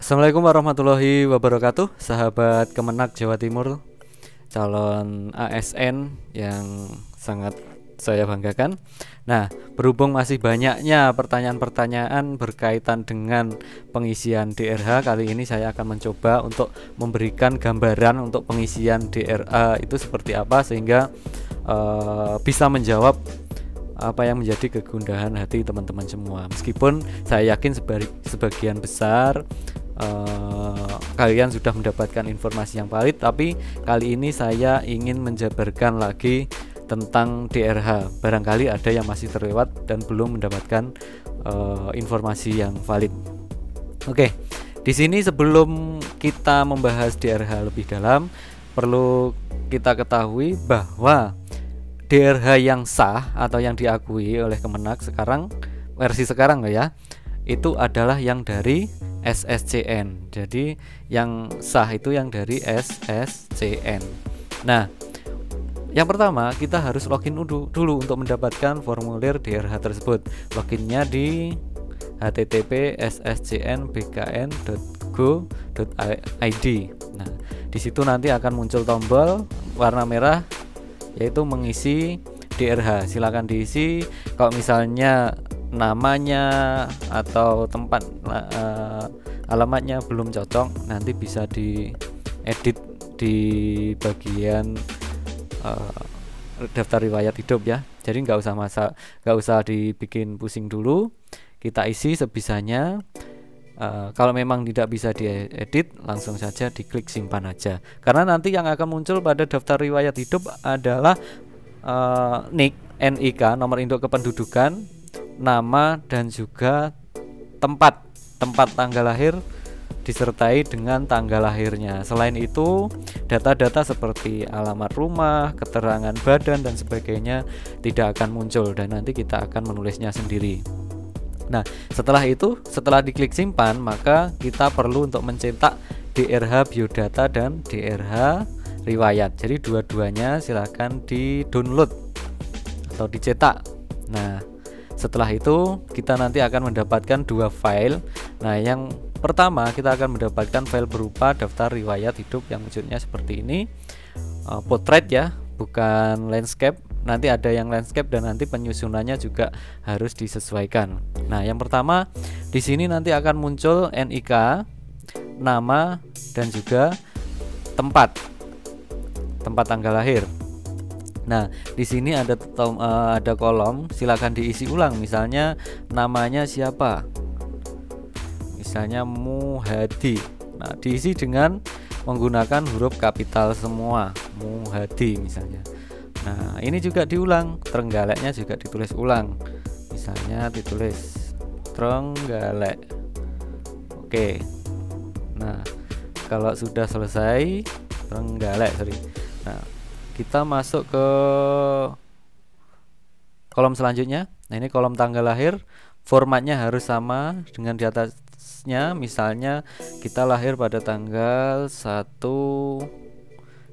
Assalamualaikum warahmatullahi wabarakatuh, sahabat Kemenak Jawa Timur, calon ASN yang sangat saya banggakan. Nah, berhubung masih banyaknya pertanyaan-pertanyaan berkaitan dengan pengisian DRH, kali ini saya akan mencoba untuk memberikan gambaran untuk pengisian DRA itu seperti apa, sehingga bisa menjawab apa yang menjadi kegundahan hati teman-teman semua. Meskipun saya yakin sebagian besar kalian sudah mendapatkan informasi yang valid, tapi kali ini saya ingin menjabarkan lagi tentang DRH. Barangkali ada yang masih terlewat dan belum mendapatkan informasi yang valid. Oke, di sini sebelum kita membahas DRH lebih dalam, perlu kita ketahui bahwa DRH yang sah atau yang diakui oleh Kemenak sekarang, versi sekarang ya, itu adalah yang dari SSCN. Jadi yang sah itu yang dari SSCN. Nah, yang pertama kita harus login dulu untuk mendapatkan formulir DRH tersebut. Loginnya di http://sscnbkn.go.id. Nah, di situ nanti akan muncul tombol warna merah yaitu mengisi DRH. Silakan diisi. Kalau misalnya namanya atau tempat alamatnya belum cocok, nanti bisa diedit di bagian daftar riwayat hidup ya. Jadi nggak usah dibikin pusing dulu. Kita isi sebisanya. Kalau memang tidak bisa diedit, langsung saja diklik simpan aja. Karena nanti yang akan muncul pada daftar riwayat hidup adalah NIK, nomor induk kependudukan, nama dan juga tempat tanggal lahir disertai dengan tanggal lahirnya. Selain itu, data-data seperti alamat rumah, keterangan badan dan sebagainya tidak akan muncul dan nanti kita akan menulisnya sendiri. Nah, setelah diklik simpan, maka kita perlu untuk mencetak DRH biodata dan DRH riwayat. Jadi dua-duanya silahkan di-download atau dicetak. Nah, setelah itu kita nanti akan mendapatkan dua file. Nah, yang pertama kita akan mendapatkan file berupa daftar riwayat hidup yang wujudnya seperti ini. Portrait ya, bukan landscape. Nanti ada yang landscape dan nanti penyusunannya juga harus disesuaikan. Nah, yang pertama di sini nanti akan muncul NIK, nama dan juga tempat tanggal lahir. Nah, di sini ada kolom, silakan diisi ulang. Misalnya namanya siapa? Misalnya Muhadi. Nah, diisi dengan menggunakan huruf kapital semua, Muhadi misalnya. Nah, ini juga diulang, Trenggaleknya juga ditulis ulang. Misalnya ditulis Trenggalek. Oke. Nah, kalau sudah selesai Trenggalek, Nah, kita masuk ke kolom selanjutnya. Nah, ini kolom tanggal lahir. Formatnya harus sama dengan di atasnya. Misalnya kita lahir pada tanggal 1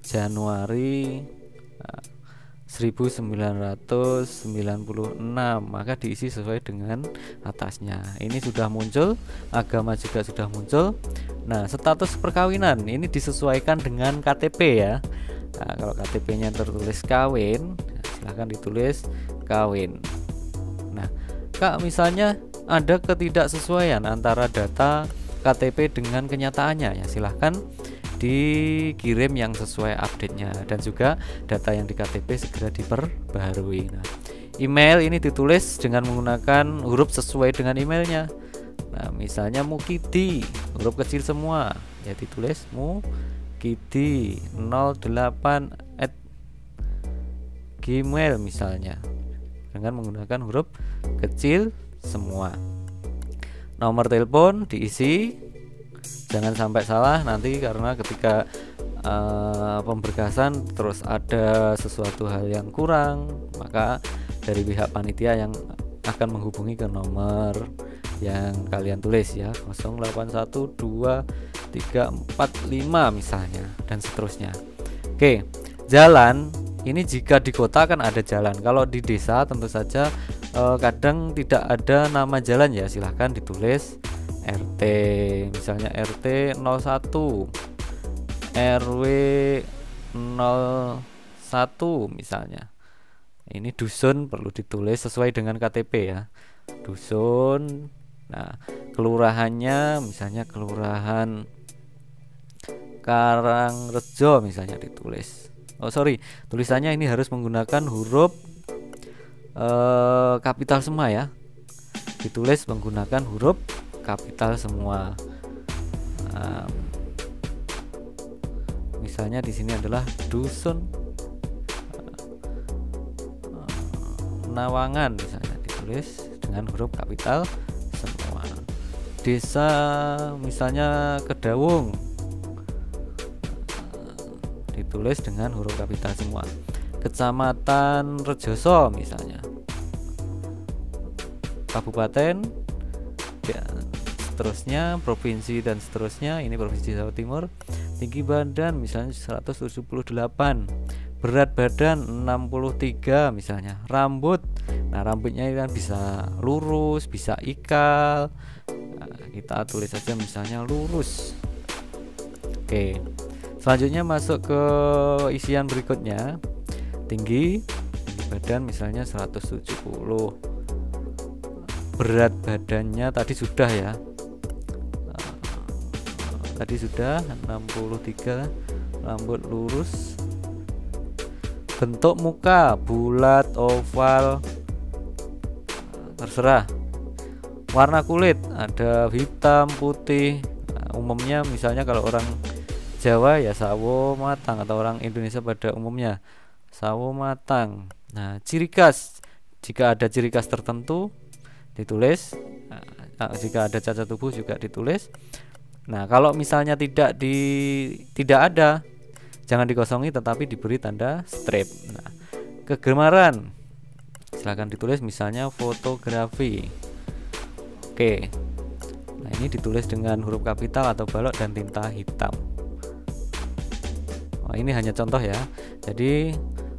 Januari 1996, maka diisi sesuai dengan atasnya. Ini sudah muncul, agama juga sudah muncul. Nah, status perkawinan ini disesuaikan dengan KTP ya. Nah, kalau KTP-nya tertulis kawin, silahkan ditulis kawin. Nah, Kak, misalnya ada ketidaksesuaian antara data KTP dengan kenyataannya, ya silahkan dikirim yang sesuai update-nya dan juga data yang di KTP segera diperbaharui. Nah, email ini ditulis dengan menggunakan huruf sesuai dengan emailnya. Nah, misalnya Mukidi, huruf kecil semua, ya ditulis Mukidi 08@gmail misalnya, dengan menggunakan huruf kecil semua. Nomor telepon diisi, jangan sampai salah nanti, karena ketika pemberkasan terus ada sesuatu hal yang kurang, maka dari pihak panitia yang akan menghubungi ke nomor yang kalian tulis ya, 08123445 misalnya, dan seterusnya. Oke, jalan ini jika di kota kan ada jalan, kalau di desa tentu saja kadang tidak ada nama jalan ya, silahkan ditulis RT, misalnya RT 01, RW 01 misalnya. Ini dusun perlu ditulis sesuai dengan KTP ya, dusun. Nah, kelurahannya misalnya kelurahan Karangrejo misalnya ditulis. Oh sorry, tulisannya ini harus menggunakan huruf kapital semua ya, ditulis menggunakan huruf kapital semua. Nah, misalnya di sini adalah dusun Nawangan misalnya, ditulis dengan huruf kapital semua. Desa misalnya Kedawung, ditulis dengan huruf kapital semua. Kecamatan Rejoso misalnya, kabupaten ya, seterusnya provinsi dan seterusnya. Ini provinsi Jawa Timur. Tinggi badan misalnya 178, berat badan 63 misalnya. Rambut, nah rambutnya kan bisa lurus, bisa ikal. Nah, kita tulis saja misalnya lurus. Oke, selanjutnya masuk ke isian berikutnya. Tinggi badan misalnya 170, berat badannya tadi sudah ya, tadi sudah 63, rambut lurus. Bentuk muka bulat, oval, terserah. Warna kulit ada hitam, putih. Nah, umumnya misalnya kalau orang Jawa ya sawo matang, atau orang Indonesia pada umumnya sawo matang. Nah, ciri khas, jika ada ciri khas tertentu ditulis. Nah, jika ada cacat tubuh juga ditulis. Nah, kalau misalnya tidak ada, jangan dikosongi tetapi diberi tanda strip. Nah, kegemaran silahkan ditulis misalnya fotografi. Oke. Nah, ini ditulis dengan huruf kapital atau balok dan tinta hitam. Nah, ini hanya contoh ya. Jadi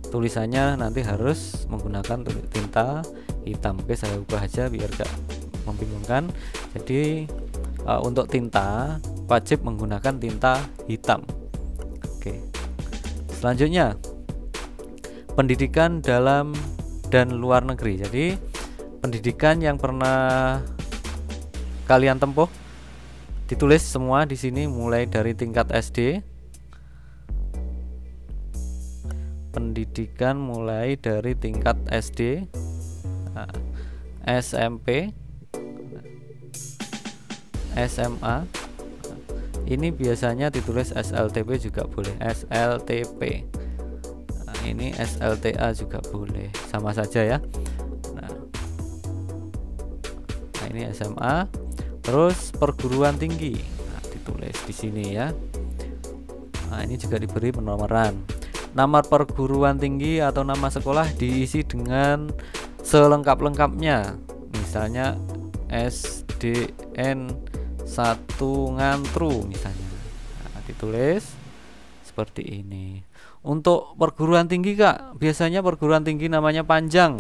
tulisannya nanti harus menggunakan tinta hitam. Oke, saya ubah aja biar gak membingungkan. Jadi untuk tinta wajib menggunakan tinta hitam. Oke. Selanjutnya pendidikan dalam dan luar negeri. Jadi pendidikan yang pernah kalian tempuh ditulis semua di sini, mulai dari tingkat SD. Pendidikan mulai dari tingkat SD, SMP, SMA. Ini biasanya ditulis SLTP juga boleh, SLTP. Nah, ini SLTA juga boleh, sama saja ya. Nah, ini SMA. Terus perguruan tinggi, nah, ditulis di sini ya. Nah, ini juga diberi penomoran. Nama perguruan tinggi atau nama sekolah diisi dengan selengkap-lengkapnya. Misalnya SDN 1 Ngantru misalnya. Nah, ditulis seperti ini. Untuk perguruan tinggi Kak, biasanya perguruan tinggi namanya panjang.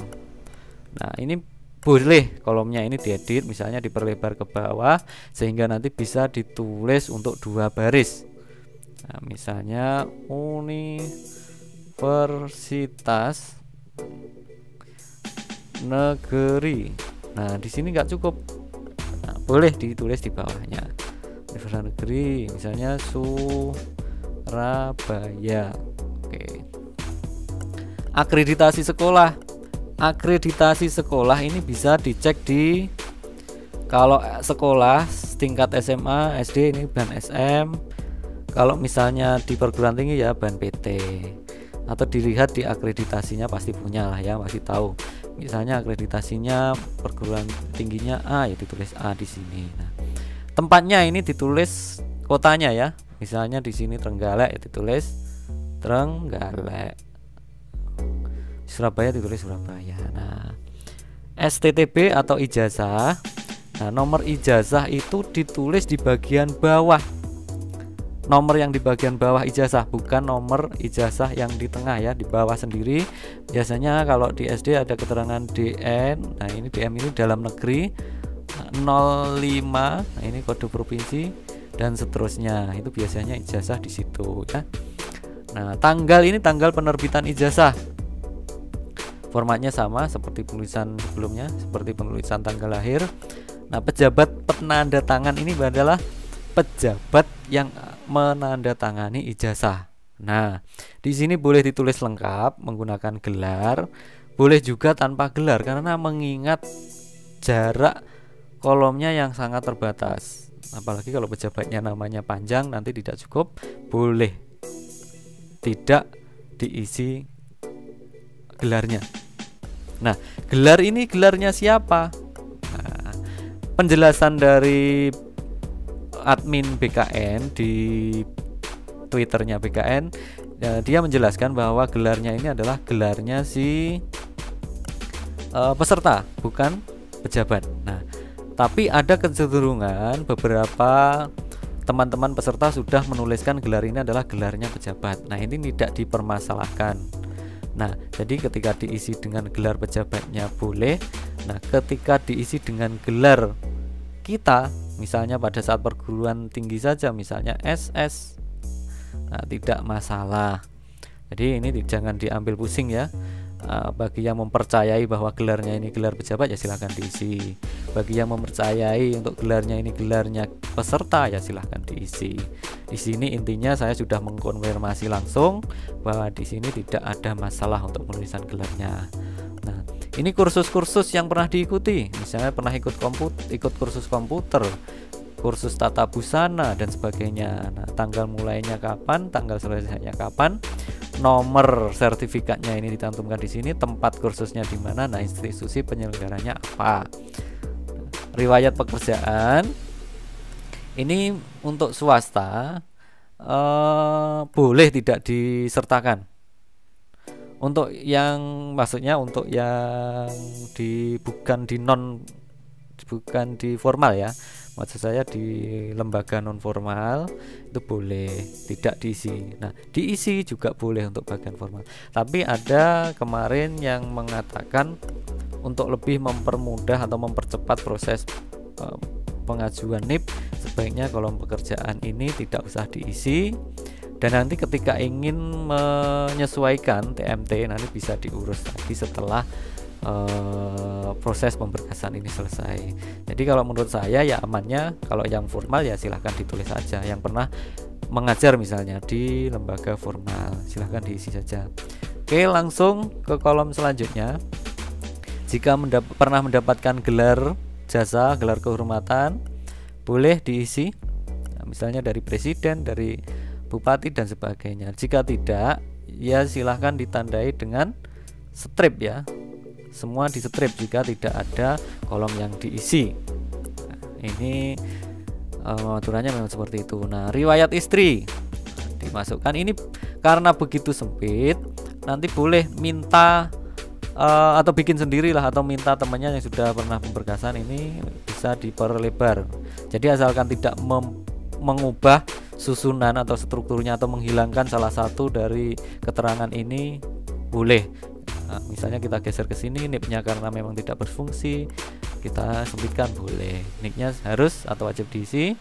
Nah, ini boleh kolomnya ini diedit, misalnya diperlebar ke bawah sehingga nanti bisa ditulis untuk 2 baris. Nah, misalnya Universitas Negeri. Nah, di sini nggak cukup. Nah, boleh ditulis di bawahnya. Universitas Negeri, misalnya Surabaya. Oke. Akreditasi sekolah. Akreditasi sekolah ini bisa dicek di, kalau sekolah tingkat SMA, SD ini ban SM. Kalau misalnya di perguruan tinggi ya ban PT. Atau dilihat di akreditasinya, pasti punya lah ya, pasti tahu. Misalnya akreditasinya perguruan tingginya A, ya ditulis A di sini. Nah, tempatnya ini ditulis kotanya ya. Misalnya di sini Trenggalek, ya ditulis Trenggalek. Surabaya ditulis Surabaya. Nah, STTB atau ijazah. Nah, nomor ijazah itu ditulis di bagian bawah. Nomor yang di bagian bawah ijazah, bukan nomor ijazah yang di tengah ya, di bawah sendiri. Biasanya kalau di SD ada keterangan DN. Nah, ini DM ini dalam negeri. Nah, 05, nah ini kode provinsi dan seterusnya. Itu biasanya ijazah di situ ya. Nah, tanggal ini tanggal penerbitan ijazah. Formatnya sama seperti penulisan sebelumnya, seperti penulisan tanggal lahir. Nah, pejabat penandatangan ini adalah pejabat yang menandatangani ijazah. Nah, di sini boleh ditulis lengkap menggunakan gelar, boleh juga tanpa gelar karena mengingat jarak kolomnya yang sangat terbatas. Apalagi kalau pejabatnya namanya panjang, nanti tidak cukup, boleh tidak diisi gelarnya. Nah, gelar ini gelarnya siapa? Nah, penjelasan dari admin BKN di Twitternya BKN, dia menjelaskan bahwa gelarnya ini adalah gelarnya si peserta, bukan pejabat. Nah, tapi ada kecenderungan beberapa teman-teman peserta sudah menuliskan gelar ini adalah gelarnya pejabat. Nah, ini tidak dipermasalahkan. Nah, jadi ketika diisi dengan gelar pejabatnya boleh. Nah, ketika diisi dengan gelar kita, misalnya pada saat perguruan tinggi saja, misalnya SS, nah, tidak masalah. Jadi ini jangan diambil pusing ya. Bagi yang mempercayai bahwa gelarnya ini gelar pejabat ya silahkan diisi. Bagi yang mempercayai untuk gelarnya ini gelarnya peserta ya silahkan diisi. Di sini intinya saya sudah mengkonfirmasi langsung bahwa di sini tidak ada masalah untuk penulisan gelarnya. Nah, ini kursus-kursus yang pernah diikuti, misalnya pernah ikut kursus komputer, kursus tata busana dan sebagainya. Nah, tanggal mulainya kapan, tanggal selesainya kapan, nomor sertifikatnya ini dicantumkan di sini, tempat kursusnya di mana, nah institusi penyelenggaranya apa. Riwayat pekerjaan ini untuk swasta boleh tidak disertakan. Untuk yang maksudnya untuk yang bukan di formal ya, maksud saya di lembaga non formal itu boleh tidak diisi. Nah, diisi juga boleh untuk bagian formal. Tapi ada kemarin yang mengatakan untuk lebih mempermudah atau mempercepat proses pengajuan NIP, sebaiknya kolom pekerjaan ini tidak usah diisi. Dan nanti ketika ingin menyesuaikan TMT nanti bisa diurus lagi setelah proses pemberkasan ini selesai. Jadi kalau menurut saya ya amannya kalau yang formal ya silahkan ditulis saja. Yang pernah mengajar misalnya di lembaga formal silahkan diisi saja. Oke, langsung ke kolom selanjutnya. Jika pernah mendapatkan gelar jasa, gelar kehormatan, boleh diisi. Nah, misalnya dari presiden, dari bupati dan sebagainya. Jika tidak, ya silahkan ditandai dengan strip ya. Semua di strip jika tidak ada kolom yang diisi. Nah, ini aturannya memang seperti itu. Nah, riwayat istri dimasukkan ini karena begitu sempit, nanti boleh minta atau bikin sendirilah atau minta temannya yang sudah pernah pemberkasan ini bisa diperlebar. Jadi asalkan tidak mengubah susunan atau strukturnya atau menghilangkan salah satu dari keterangan ini boleh. Nah, misalnya kita geser ke sini NIP-nya karena memang tidak berfungsi, kita sempitkan boleh. NIP-nya harus atau wajib diisi.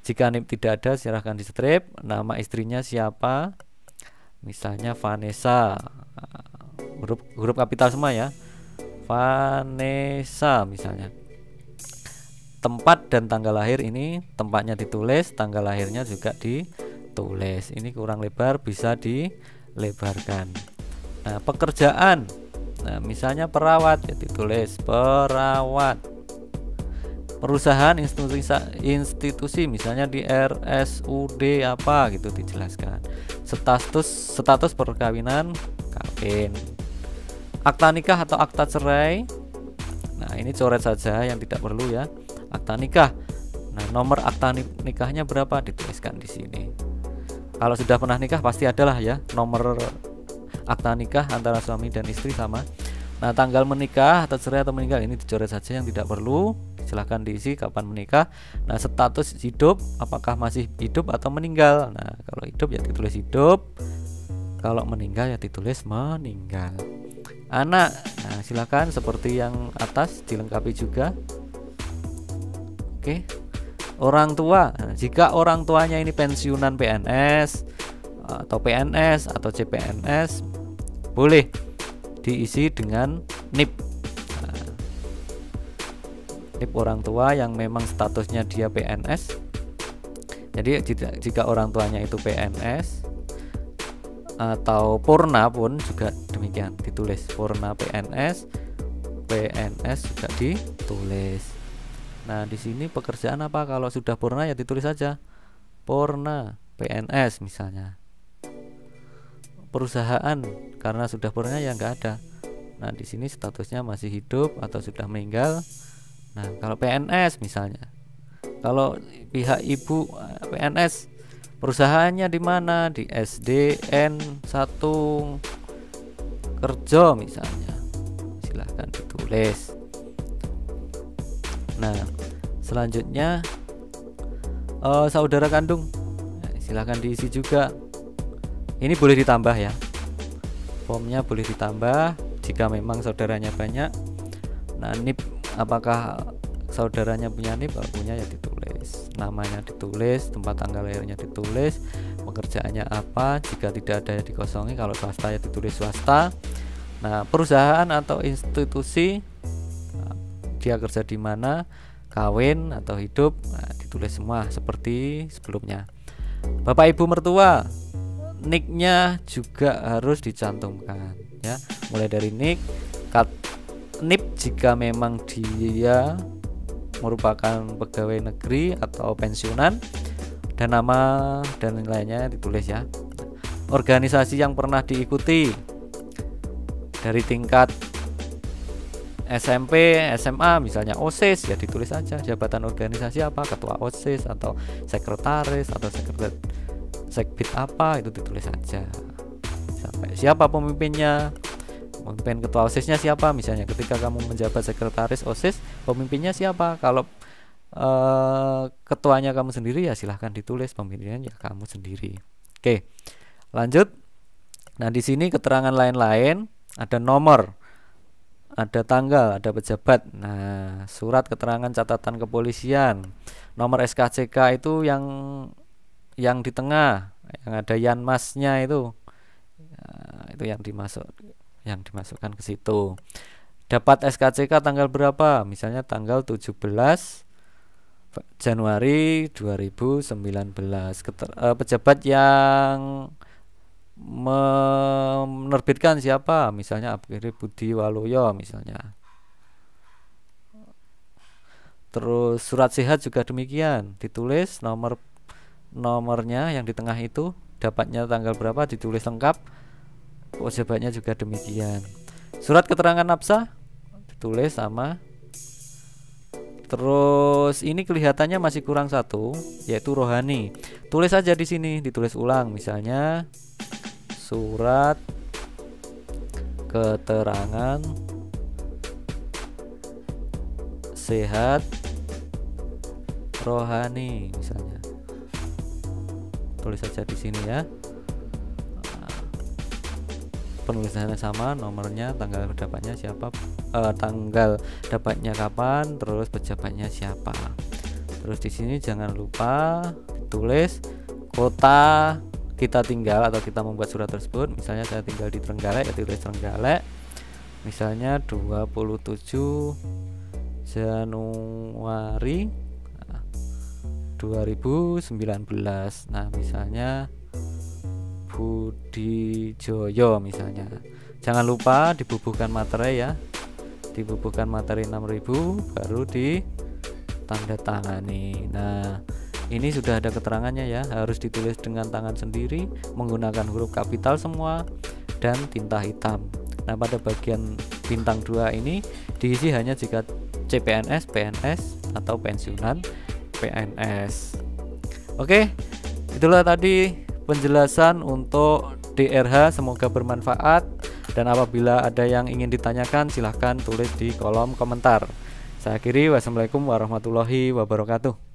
Jika NIP tidak ada silahkan di strip. Nama istrinya siapa? Misalnya Vanessa. Huruf kapital semua ya. Vanessa misalnya. Tempat dan tanggal lahir ini tempatnya ditulis, tanggal lahirnya juga ditulis. Ini kurang lebar bisa dilebarkan. Nah, pekerjaan. Nah, misalnya perawat ya ditulis perawat. Perusahaan institusi misalnya di RSUD apa gitu dijelaskan. Status perkawinan kawin. Akta nikah atau akta cerai. Nah, ini coret saja yang tidak perlu ya. Akta nikah. Nah, nomor akta nikahnya berapa dituliskan di sini. Kalau sudah pernah nikah pasti adalah ya nomor akta nikah antara suami dan istri sama. Nah, tanggal menikah atau cerai atau meninggal ini dicoret saja yang tidak perlu. Silahkan diisi kapan menikah. Nah, status hidup apakah masih hidup atau meninggal. Nah, kalau hidup ya ditulis hidup. Kalau meninggal ya ditulis meninggal. Anak. Nah, silakan seperti yang atas dilengkapi juga. Oke. Orang tua. Nah, jika orang tuanya ini pensiunan PNS atau PNS atau CPNS, boleh diisi dengan NIP. Nah, NIP orang tua yang memang statusnya dia PNS. Jadi jika orang tuanya itu PNS atau Purna pun juga demikian, ditulis Purna PNS, PNS juga ditulis. Nah, di sini pekerjaan apa? Kalau sudah Purna ya ditulis saja Purna PNS misalnya. Perusahaan karena sudah Purna ya nggak ada. Nah, di sini statusnya masih hidup atau sudah meninggal. Nah, kalau PNS misalnya, kalau pihak ibu PNS, perusahaannya di mana? Di SDN 1 Kerja misalnya, silahkan ditulis. Nah, selanjutnya saudara kandung, silahkan diisi juga. Ini boleh ditambah ya, formnya boleh ditambah jika memang saudaranya banyak. Nah, NIP, apakah saudaranya punya NIP? Kalau punya ya ditulis, namanya ditulis, tempat tanggal lahirnya ditulis, pekerjaannya apa, jika tidak ada ya dikosongi, kalau swasta ya ditulis swasta. Nah, perusahaan atau institusi, dia kerja di mana, kawin atau hidup, nah, ditulis semua seperti sebelumnya. Bapak ibu mertua, NIK-nya juga harus dicantumkan ya, mulai dari NIK, NIP jika memang dia merupakan pegawai negeri atau pensiunan, dan nama dan lainnya ditulis ya. Organisasi yang pernah diikuti dari tingkat SMP, SMA misalnya OSIS ya ditulis saja jabatan organisasi apa, ketua OSIS atau sekretaris atau sekbid apa, itu ditulis saja. Sampai siapa pemimpinnya, pemimpin ketua OSISnya siapa, misalnya ketika kamu menjabat sekretaris OSIS, pemimpinnya siapa. Kalau ketuanya kamu sendiri ya silahkan ditulis pemimpinnya ya kamu sendiri. Oke, lanjut. Nah, di sini keterangan lain-lain, ada nomor, ada tanggal, ada pejabat. Nah, surat keterangan catatan kepolisian, nomor SKCK itu yang di tengah, yang ada yanmasnya itu, nah, itu yang dimasukkan ke situ. Dapat SKCK tanggal berapa? Misalnya tanggal 17 Januari 2019. Pejabat yang menerbitkan siapa? Misalnya Akhiri Budi Waluyo misalnya. Terus surat sehat juga demikian, ditulis nomornya yang di tengah itu, dapatnya tanggal berapa ditulis lengkap. Pejabatnya juga demikian. Surat keterangan nafsa ditulis sama. Terus ini kelihatannya masih kurang satu, yaitu rohani. Tulis saja di sini, ditulis ulang, misalnya surat keterangan sehat rohani misalnya. Tulis saja di sini ya. Penulisannya sama, nomornya, tanggal dapatnya siapa, tanggal dapatnya kapan, terus pejabatnya siapa. Terus di sini jangan lupa tulis kota kita tinggal atau kita membuat surat tersebut. Misalnya saya tinggal di Trenggalek, ya tulis Trenggalek. Misalnya 27 Januari 2019. Nah, misalnya Budi Joyo misalnya. Jangan lupa dibubuhkan materai ya. Dibubuhkan materi 6000 baru ditandatangani. Nah, ini sudah ada keterangannya ya, harus ditulis dengan tangan sendiri menggunakan huruf kapital semua dan tinta hitam. Nah, pada bagian bintang 2 ini diisi hanya jika CPNS, PNS atau pensiunan PNS. Oke, itulah tadi penjelasan untuk DRH, semoga bermanfaat, dan apabila ada yang ingin ditanyakan silahkan tulis di kolom komentar. Saya akhiri, wassalamualaikum warahmatullahi wabarakatuh.